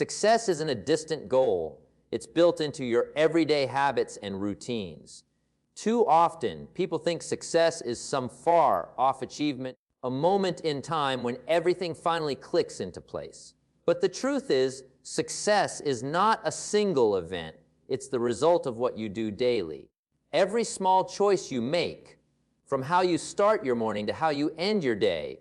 Success isn't a distant goal. It's built into your everyday habits and routines. Too often, people think success is some far-off achievement, a moment in time when everything finally clicks into place. But the truth is, success is not a single event. It's the result of what you do daily. Every small choice you make, from how you start your morning to how you end your day,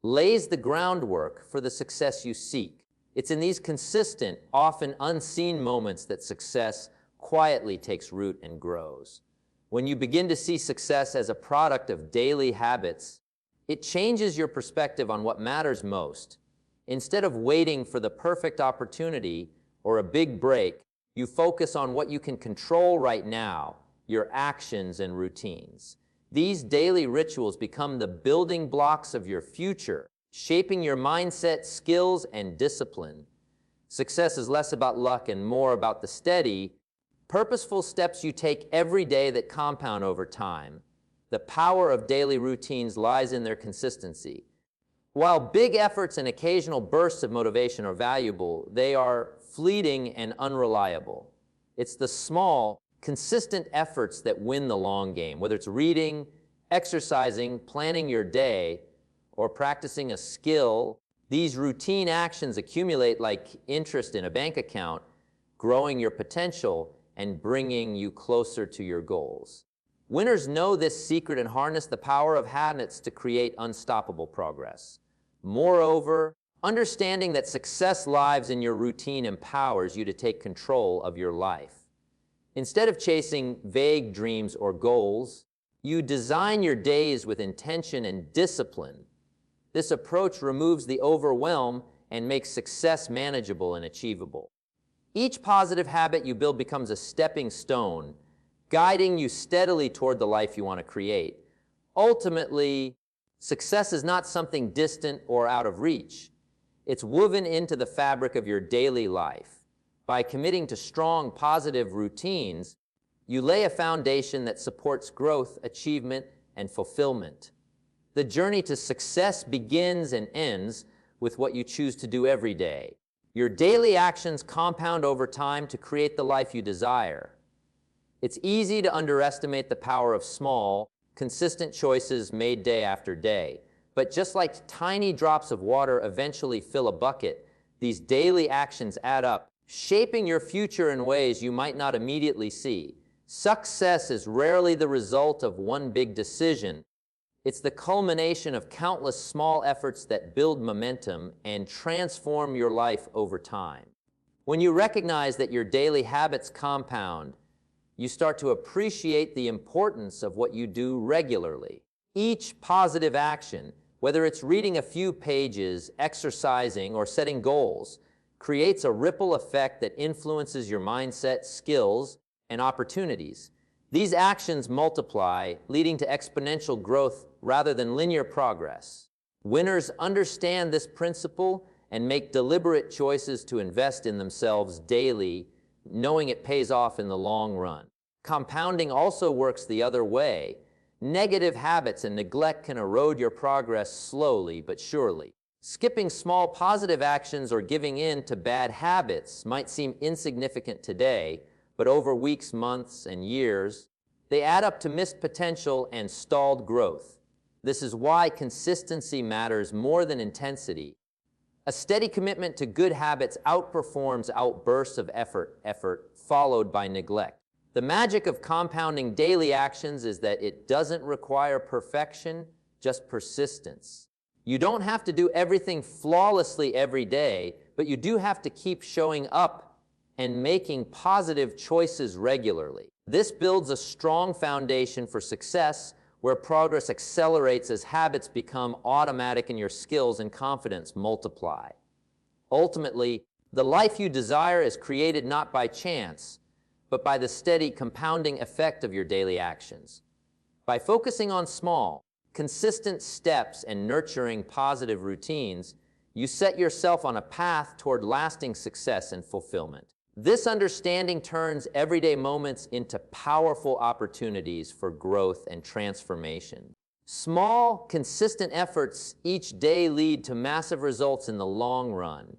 lays the groundwork for the success you seek. It's in these consistent, often unseen moments that success quietly takes root and grows. When you begin to see success as a product of daily habits, it changes your perspective on what matters most. Instead of waiting for the perfect opportunity or a big break, you focus on what you can control right now, your actions and routines. These daily rituals become the building blocks of your future, shaping your mindset, skills, and discipline. Success is less about luck and more about the steady, purposeful steps you take every day that compound over time. The power of daily routines lies in their consistency. While big efforts and occasional bursts of motivation are valuable, they are fleeting and unreliable. It's the small, consistent efforts that win the long game, whether it's reading, exercising, planning your day, or practicing a skill. These routine actions accumulate like interest in a bank account, growing your potential and bringing you closer to your goals. Winners know this secret and harness the power of habits to create unstoppable progress. Moreover, understanding that success lives in your routine empowers you to take control of your life. Instead of chasing vague dreams or goals, you design your days with intention and discipline. This approach removes the overwhelm and makes success manageable and achievable. Each positive habit you build becomes a stepping stone, guiding you steadily toward the life you want to create. Ultimately, success is not something distant or out of reach. It's woven into the fabric of your daily life. By committing to strong, positive routines, you lay a foundation that supports growth, achievement, and fulfillment. The journey to success begins and ends with what you choose to do every day. Your daily actions compound over time to create the life you desire. It's easy to underestimate the power of small, consistent choices made day after day. But just like tiny drops of water eventually fill a bucket, these daily actions add up, shaping your future in ways you might not immediately see. Success is rarely the result of one big decision. It's the culmination of countless small efforts that build momentum and transform your life over time. When you recognize that your daily habits compound, you start to appreciate the importance of what you do regularly. Each positive action, whether it's reading a few pages, exercising, or setting goals, creates a ripple effect that influences your mindset, skills, and opportunities. These actions multiply, leading to exponential growth rather than linear progress. Winners understand this principle and make deliberate choices to invest in themselves daily, knowing it pays off in the long run. Compounding also works the other way. Negative habits and neglect can erode your progress slowly but surely. Skipping small positive actions or giving in to bad habits might seem insignificant today, but over weeks, months, and years, they add up to missed potential and stalled growth. This is why consistency matters more than intensity. A steady commitment to good habits outperforms outbursts of effort followed by neglect. The magic of compounding daily actions is that it doesn't require perfection, just persistence. You don't have to do everything flawlessly every day, but you do have to keep showing up and making positive choices regularly. This builds a strong foundation for success where progress accelerates as habits become automatic and your skills and confidence multiply. Ultimately, the life you desire is created not by chance, but by the steady compounding effect of your daily actions. By focusing on small, consistent steps and nurturing positive routines, you set yourself on a path toward lasting success and fulfillment. This understanding turns everyday moments into powerful opportunities for growth and transformation. Small, consistent efforts each day lead to massive results in the long run.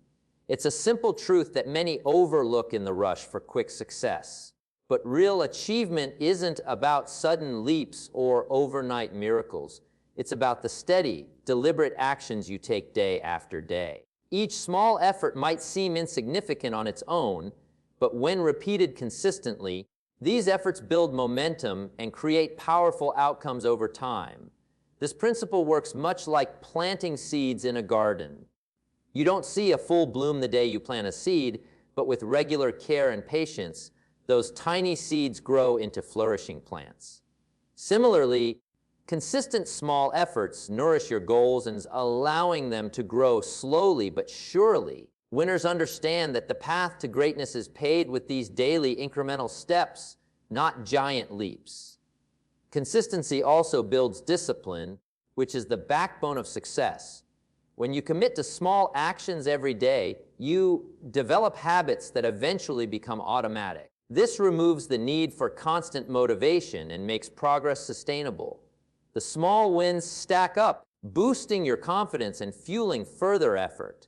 It's a simple truth that many overlook in the rush for quick success. But real achievement isn't about sudden leaps or overnight miracles. It's about the steady, deliberate actions you take day after day. Each small effort might seem insignificant on its own, but when repeated consistently, these efforts build momentum and create powerful outcomes over time. This principle works much like planting seeds in a garden. You don't see a full bloom the day you plant a seed, but with regular care and patience, those tiny seeds grow into flourishing plants. Similarly, consistent small efforts nourish your goals and allowing them to grow slowly but surely. Winners understand that the path to greatness is paved with these daily incremental steps, not giant leaps. Consistency also builds discipline, which is the backbone of success. When you commit to small actions every day, you develop habits that eventually become automatic. This removes the need for constant motivation and makes progress sustainable. The small wins stack up, boosting your confidence and fueling further effort.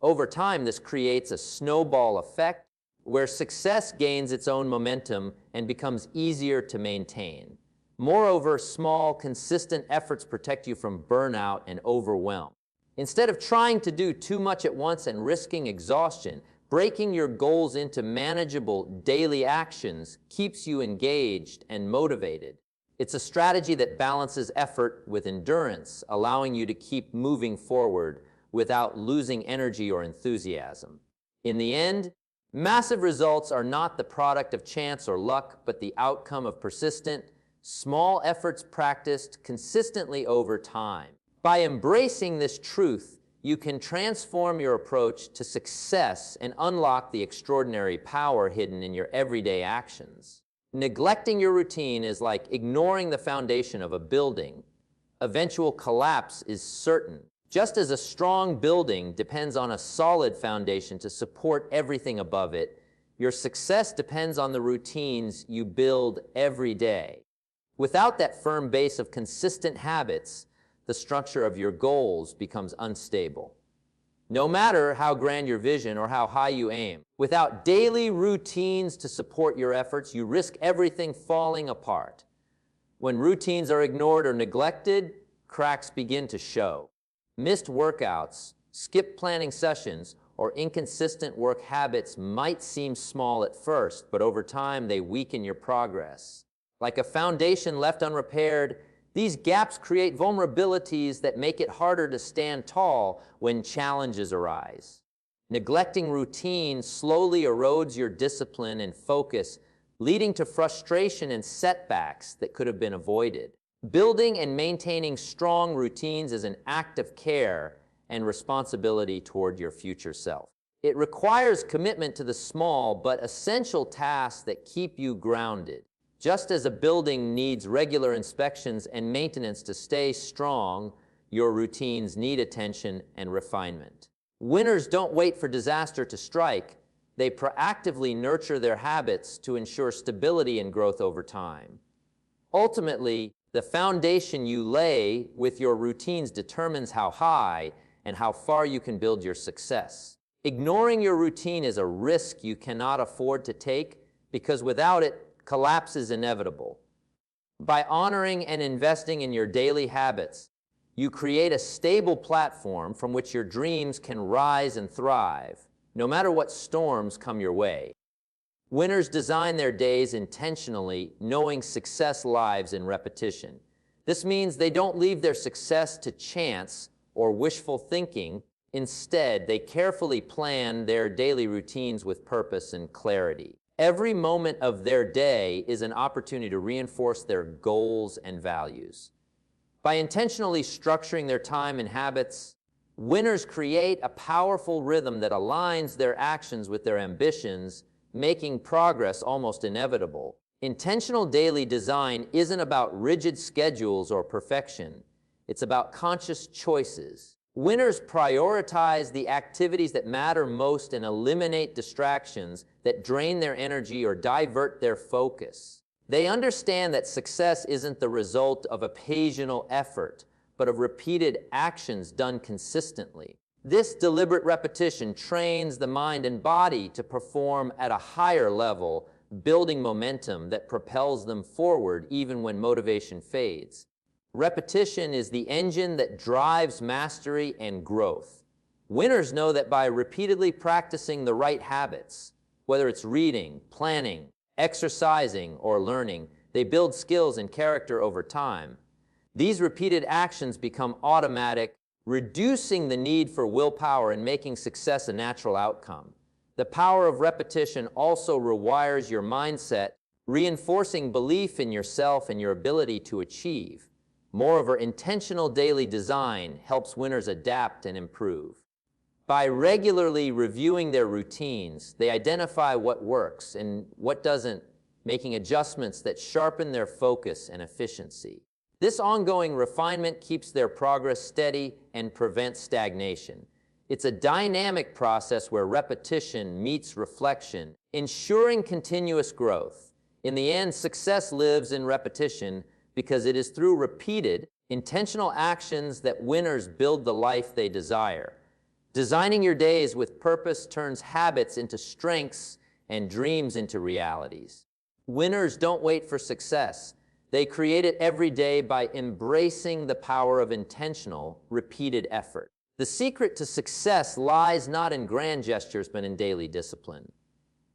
Over time, this creates a snowball effect where success gains its own momentum and becomes easier to maintain. Moreover, small, consistent efforts protect you from burnout and overwhelm. Instead of trying to do too much at once and risking exhaustion, breaking your goals into manageable daily actions keeps you engaged and motivated. It's a strategy that balances effort with endurance, allowing you to keep moving forward without losing energy or enthusiasm. In the end, massive results are not the product of chance or luck, but the outcome of persistent, small efforts practiced consistently over time. By embracing this truth, you can transform your approach to success and unlock the extraordinary power hidden in your everyday actions. Neglecting your routine is like ignoring the foundation of a building. Eventual collapse is certain. Just as a strong building depends on a solid foundation to support everything above it, your success depends on the routines you build every day. Without that firm base of consistent habits, the structure of your goals becomes unstable. No matter how grand your vision or how high you aim, without daily routines to support your efforts, you risk everything falling apart. When routines are ignored or neglected, cracks begin to show. Missed workouts, skipped planning sessions, or inconsistent work habits might seem small at first, but over time they weaken your progress. Like a foundation left unrepaired, these gaps create vulnerabilities that make it harder to stand tall when challenges arise. Neglecting routine slowly erodes your discipline and focus, leading to frustration and setbacks that could have been avoided. Building and maintaining strong routines is an act of care and responsibility toward your future self. It requires commitment to the small but essential tasks that keep you grounded. Just as a building needs regular inspections and maintenance to stay strong, your routines need attention and refinement. Winners don't wait for disaster to strike. They proactively nurture their habits to ensure stability and growth over time. Ultimately, the foundation you lay with your routines determines how high and how far you can build your success. Ignoring your routine is a risk you cannot afford to take because without it, collapse is inevitable. By honoring and investing in your daily habits, you create a stable platform from which your dreams can rise and thrive, no matter what storms come your way. Winners design their days intentionally, knowing success lives in repetition. This means they don't leave their success to chance or wishful thinking. Instead, they carefully plan their daily routines with purpose and clarity. Every moment of their day is an opportunity to reinforce their goals and values. By intentionally structuring their time and habits, winners create a powerful rhythm that aligns their actions with their ambitions, making progress almost inevitable. Intentional daily design isn't about rigid schedules or perfection. It's about conscious choices. Winners prioritize the activities that matter most and eliminate distractions that drain their energy or divert their focus. They understand that success isn't the result of occasional effort, but of repeated actions done consistently. This deliberate repetition trains the mind and body to perform at a higher level, building momentum that propels them forward even when motivation fades. Repetition is the engine that drives mastery and growth. Winners know that by repeatedly practicing the right habits, whether it's reading, planning, exercising, or learning, they build skills and character over time. These repeated actions become automatic, reducing the need for willpower and making success a natural outcome. The power of repetition also rewires your mindset, reinforcing belief in yourself and your ability to achieve. Moreover, intentional daily design helps winners adapt and improve. By regularly reviewing their routines, they identify what works and what doesn't, making adjustments that sharpen their focus and efficiency. This ongoing refinement keeps their progress steady and prevents stagnation. It's a dynamic process where repetition meets reflection, ensuring continuous growth. In the end, success lives in repetition because it is through repeated, intentional actions that winners build the life they desire. Designing your days with purpose turns habits into strengths and dreams into realities. Winners don't wait for success. They create it every day by embracing the power of intentional, repeated effort. The secret to success lies not in grand gestures, but in daily discipline.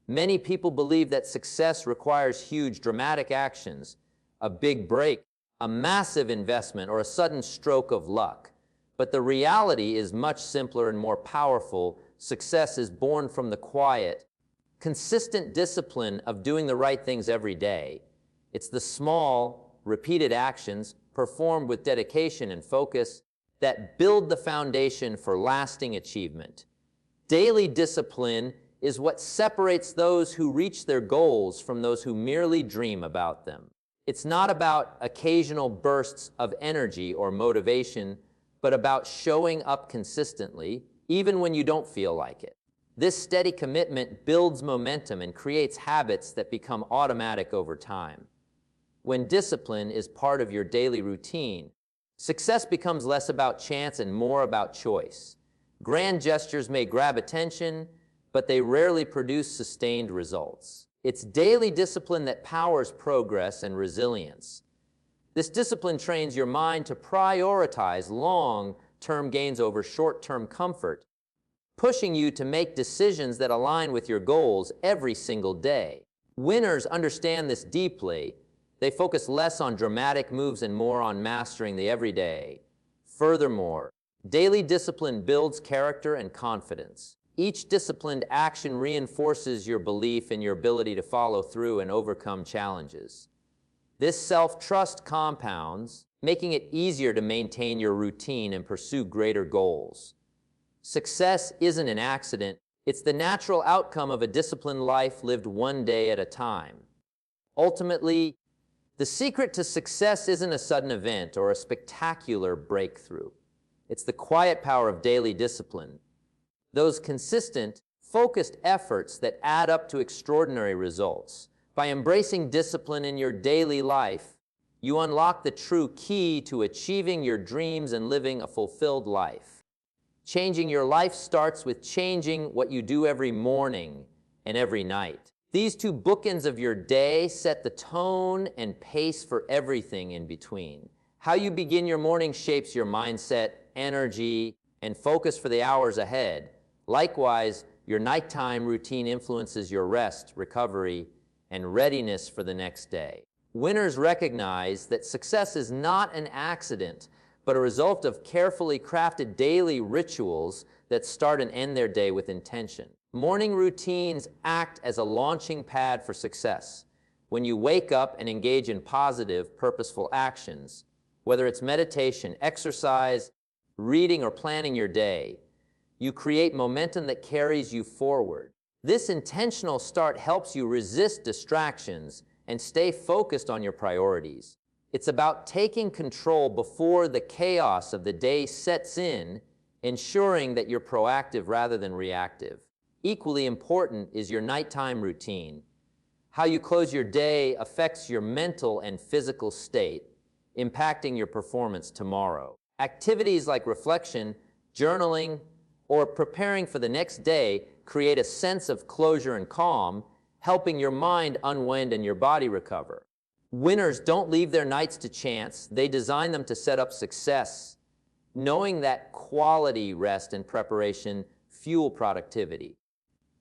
Many people believe that success requires huge, dramatic actions, a big break, a massive investment, or a sudden stroke of luck. But the reality is much simpler and more powerful. Success is born from the quiet, consistent discipline of doing the right things every day. It's the small, repeated actions performed with dedication and focus that build the foundation for lasting achievement. Daily discipline is what separates those who reach their goals from those who merely dream about them. It's not about occasional bursts of energy or motivation, but about showing up consistently, even when you don't feel like it. This steady commitment builds momentum and creates habits that become automatic over time. When discipline is part of your daily routine, success becomes less about chance and more about choice. Grand gestures may grab attention, but they rarely produce sustained results. It's daily discipline that powers progress and resilience. This discipline trains your mind to prioritize long-term gains over short-term comfort, pushing you to make decisions that align with your goals every single day. Winners understand this deeply. They focus less on dramatic moves and more on mastering the everyday. Furthermore, daily discipline builds character and confidence. Each disciplined action reinforces your belief in your ability to follow through and overcome challenges. This self-trust compounds, making it easier to maintain your routine and pursue greater goals. Success isn't an accident. It's the natural outcome of a disciplined life lived one day at a time. Ultimately, the secret to success isn't a sudden event or a spectacular breakthrough. It's the quiet power of daily discipline. Those consistent, focused efforts that add up to extraordinary results. By embracing discipline in your daily life, you unlock the true key to achieving your dreams and living a fulfilled life. Changing your life starts with changing what you do every morning and every night. These two bookends of your day set the tone and pace for everything in between. How you begin your morning shapes your mindset, energy, and focus for the hours ahead. Likewise, your nighttime routine influences your rest, recovery, and readiness for the next day. Winners recognize that success is not an accident, but a result of carefully crafted daily rituals that start and end their day with intention. Morning routines act as a launching pad for success. When you wake up and engage in positive, purposeful actions, whether it's meditation, exercise, reading, or planning your day, you create momentum that carries you forward. This intentional start helps you resist distractions and stay focused on your priorities. It's about taking control before the chaos of the day sets in, ensuring that you're proactive rather than reactive. Equally important is your nighttime routine. How you close your day affects your mental and physical state, impacting your performance tomorrow. Activities like reflection, journaling, or preparing for the next day create a sense of closure and calm, helping your mind unwind and your body recover. Winners don't leave their nights to chance. They design them to set up success, knowing that quality rest and preparation fuel productivity.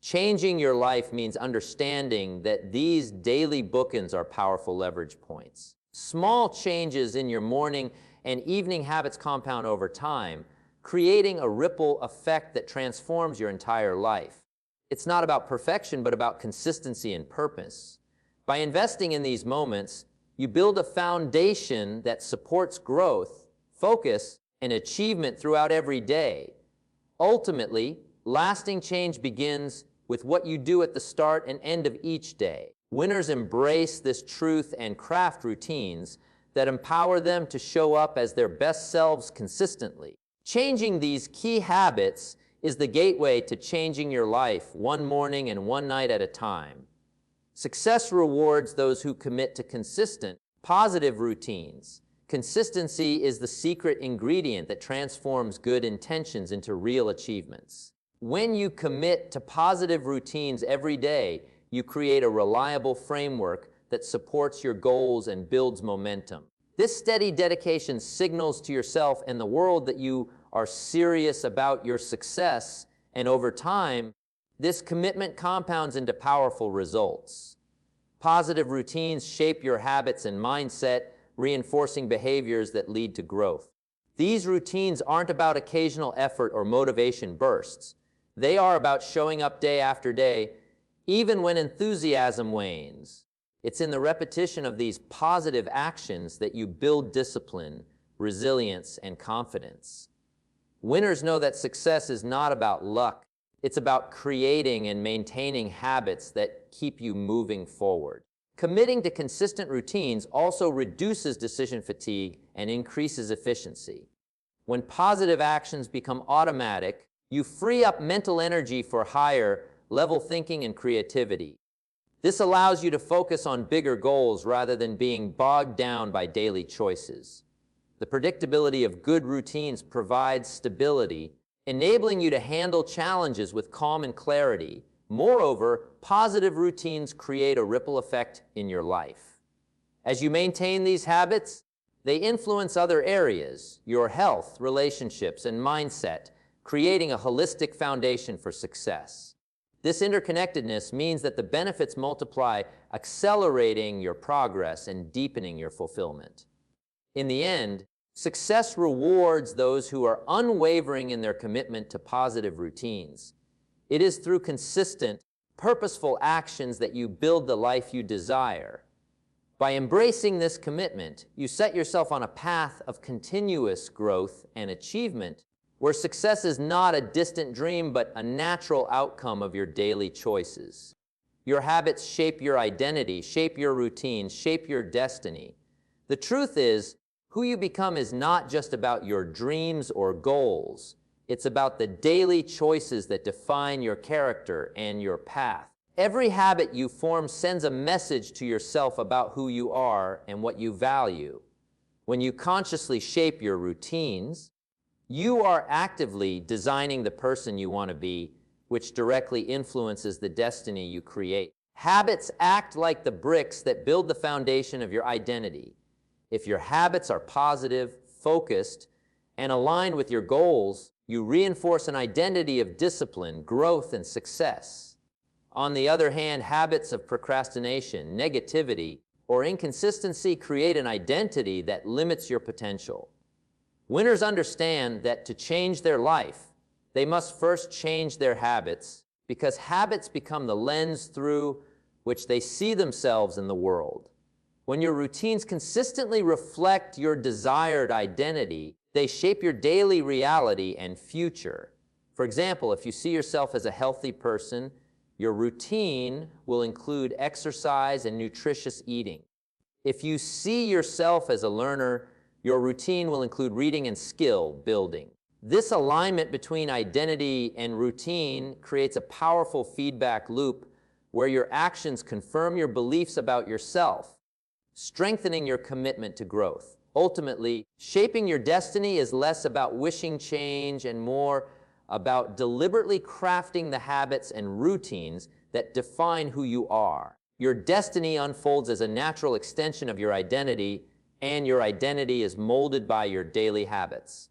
Changing your life means understanding that these daily bookends are powerful leverage points. Small changes in your morning and evening habits compound over time, creating a ripple effect that transforms your entire life. It's not about perfection, but about consistency and purpose. By investing in these moments, you build a foundation that supports growth, focus, and achievement throughout every day. Ultimately, lasting change begins with what you do at the start and end of each day. Winners embrace this truth and craft routines that empower them to show up as their best selves consistently. Changing these key habits is the gateway to changing your life one morning and one night at a time. Success rewards those who commit to consistent, positive routines. Consistency is the secret ingredient that transforms good intentions into real achievements. When you commit to positive routines every day, you create a reliable framework that supports your goals and builds momentum. This steady dedication signals to yourself and the world that you are serious about your success, and over time, this commitment compounds into powerful results. Positive routines shape your habits and mindset, reinforcing behaviors that lead to growth. These routines aren't about occasional effort or motivation bursts. They are about showing up day after day, even when enthusiasm wanes. It's in the repetition of these positive actions that you build discipline, resilience, and confidence. Winners know that success is not about luck. It's about creating and maintaining habits that keep you moving forward. Committing to consistent routines also reduces decision fatigue and increases efficiency. When positive actions become automatic, you free up mental energy for higher level thinking and creativity. This allows you to focus on bigger goals rather than being bogged down by daily choices. The predictability of good routines provides stability, enabling you to handle challenges with calm and clarity. Moreover, positive routines create a ripple effect in your life. As you maintain these habits, they influence other areas, your health, relationships, and mindset, creating a holistic foundation for success. This interconnectedness means that the benefits multiply, accelerating your progress and deepening your fulfillment. In the end, success rewards those who are unwavering in their commitment to positive routines. It is through consistent, purposeful actions that you build the life you desire. By embracing this commitment, you set yourself on a path of continuous growth and achievement, where success is not a distant dream but a natural outcome of your daily choices. Your habits shape your identity, shape your routines, shape your destiny. The truth is, who you become is not just about your dreams or goals. It's about the daily choices that define your character and your path. Every habit you form sends a message to yourself about who you are and what you value. When you consciously shape your routines, you are actively designing the person you want to be, which directly influences the destiny you create. Habits act like the bricks that build the foundation of your identity. If your habits are positive, focused, and aligned with your goals, you reinforce an identity of discipline, growth, and success. On the other hand, habits of procrastination, negativity, or inconsistency create an identity that limits your potential. Winners understand that to change their life, they must first change their habits, because habits become the lens through which they see themselves in the world. When your routines consistently reflect your desired identity, they shape your daily reality and future. For example, if you see yourself as a healthy person, your routine will include exercise and nutritious eating. If you see yourself as a learner, your routine will include reading and skill building. This alignment between identity and routine creates a powerful feedback loop where your actions confirm your beliefs about yourself, strengthening your commitment to growth. Ultimately, shaping your destiny is less about wishing change and more about deliberately crafting the habits and routines that define who you are. Your destiny unfolds as a natural extension of your identity, and your identity is molded by your daily habits.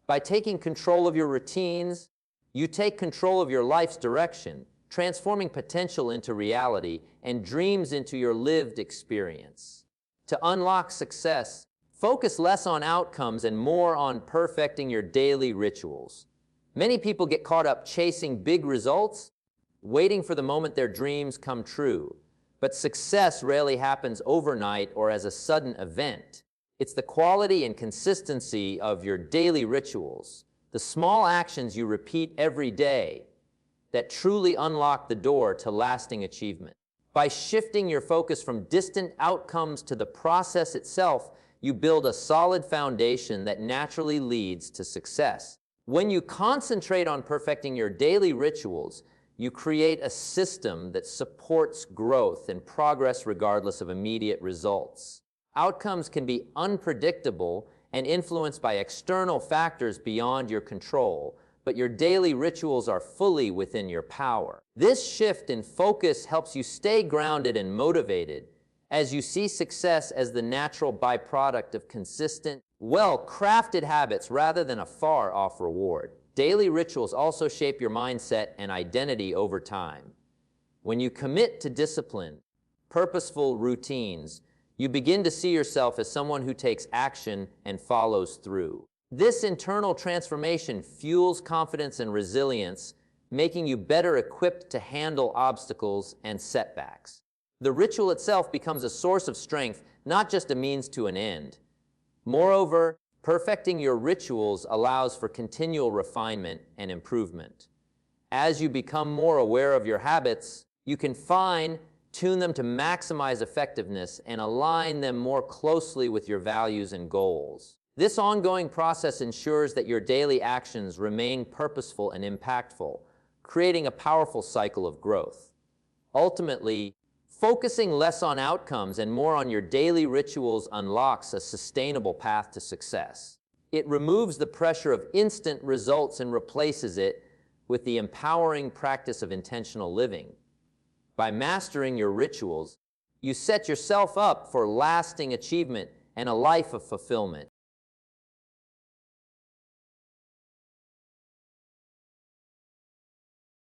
By taking control of your routines, you take control of your life's direction, transforming potential into reality and dreams into your lived experience. To unlock success, focus less on outcomes and more on perfecting your daily rituals. Many people get caught up chasing big results, waiting for the moment their dreams come true. But success rarely happens overnight or as a sudden event. It's the quality and consistency of your daily rituals, the small actions you repeat every day, that truly unlock the door to lasting achievement. By shifting your focus from distant outcomes to the process itself, you build a solid foundation that naturally leads to success. When you concentrate on perfecting your daily rituals, you create a system that supports growth and progress regardless of immediate results. Outcomes can be unpredictable and influenced by external factors beyond your control, but your daily rituals are fully within your power. This shift in focus helps you stay grounded and motivated as you see success as the natural byproduct of consistent, well-crafted habits rather than a far-off reward. Daily rituals also shape your mindset and identity over time. When you commit to discipline, purposeful routines, you begin to see yourself as someone who takes action and follows through. This internal transformation fuels confidence and resilience, making you better equipped to handle obstacles and setbacks. The ritual itself becomes a source of strength, not just a means to an end. Moreover, perfecting your rituals allows for continual refinement and improvement. As you become more aware of your habits, you can fine-tune them to maximize effectiveness and align them more closely with your values and goals. This ongoing process ensures that your daily actions remain purposeful and impactful, creating a powerful cycle of growth. Ultimately, focusing less on outcomes and more on your daily rituals unlocks a sustainable path to success. It removes the pressure of instant results and replaces it with the empowering practice of intentional living. By mastering your rituals, you set yourself up for lasting achievement and a life of fulfillment.